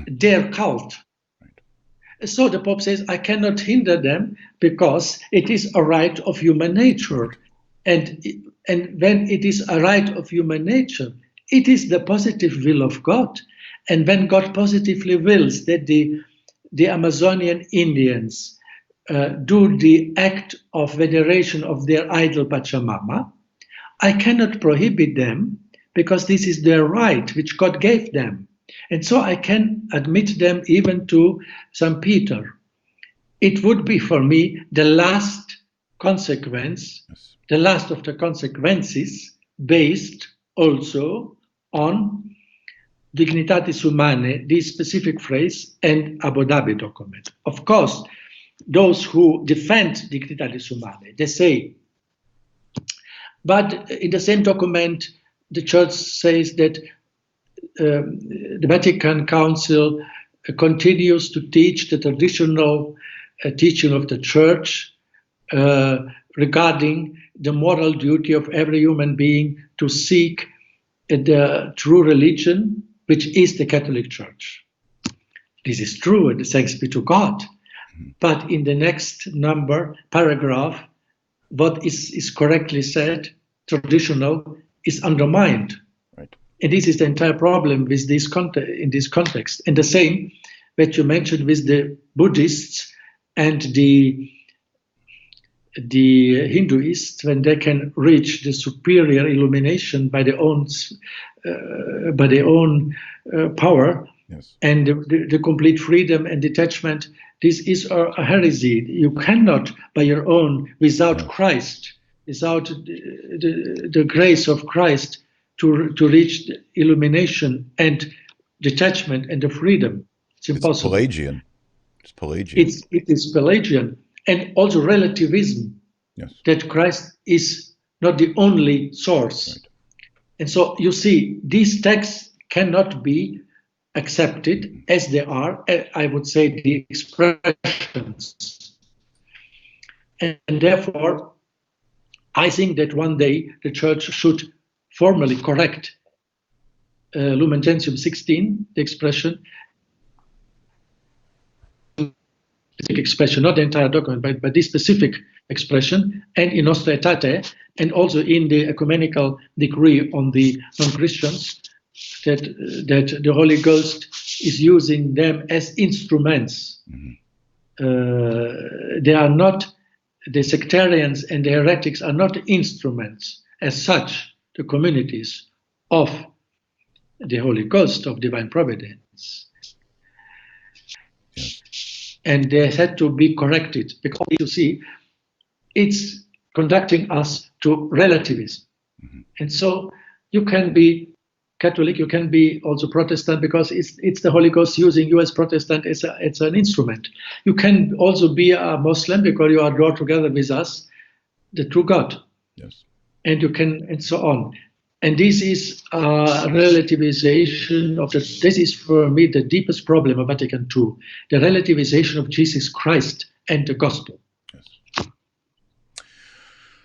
their cult. So the Pope says, I cannot hinder them because it is a right of human nature. And when it is a right of human nature, it is the positive will of God. And when God positively wills that the Amazonian Indians do the act of veneration of their idol Pachamama, I cannot prohibit them because this is their right which God gave them. And so I can admit them even to St. Peter. It would be for me the last consequence, the last of the consequences, based also on Dignitatis Humanae, this specific phrase, and Abu Dhabi document. Of course, those who defend Dignitatis Humanae, they say, but in the same document, the Church says that the Vatican Council continues to teach the traditional teaching of the Church regarding the moral duty of every human being to seek the true religion, which is the Catholic Church. This is true, and thanks be to God. But in the next paragraph, what is correctly said, traditional, is undermined. Right. And this is the entire problem with this in this context. And the same that you mentioned with the Buddhists and the Hinduists, when they can reach the superior illumination by their own power, yes, and the complete freedom and detachment, this is a heresy. You cannot, by your own, without Christ, without the grace of Christ, to reach the illumination and detachment and the freedom. It's impossible. Pelagian. It's Pelagian. It is Pelagian. And also relativism, yes, that Christ is not the only source. Right. And so you see, these texts cannot be accepted as they are, I would say, the expressions. And therefore, I think that one day the Church should formally correct Lumen Gentium 16, the expression, not the entire document, but this specific expression, and in Nostra Aetate, and also in the ecumenical decree on the non-Christians, that the Holy Ghost is using them as instruments. Mm-hmm. They are not, the sectarians and the heretics are not instruments as such, the communities of the Holy Ghost, of divine providence. Yes. And they had to be corrected, because you see, it's conducting us to relativism. Mm-hmm. And so you can be Catholic, you can be also Protestant, because it's the Holy Ghost using you as Protestant as an instrument. You can also be a Muslim because you are drawn together with us, the true God. Yes. And you can, and so on. And this is relativization of this is for me the deepest problem of Vatican II, the relativization of Jesus Christ and the gospel.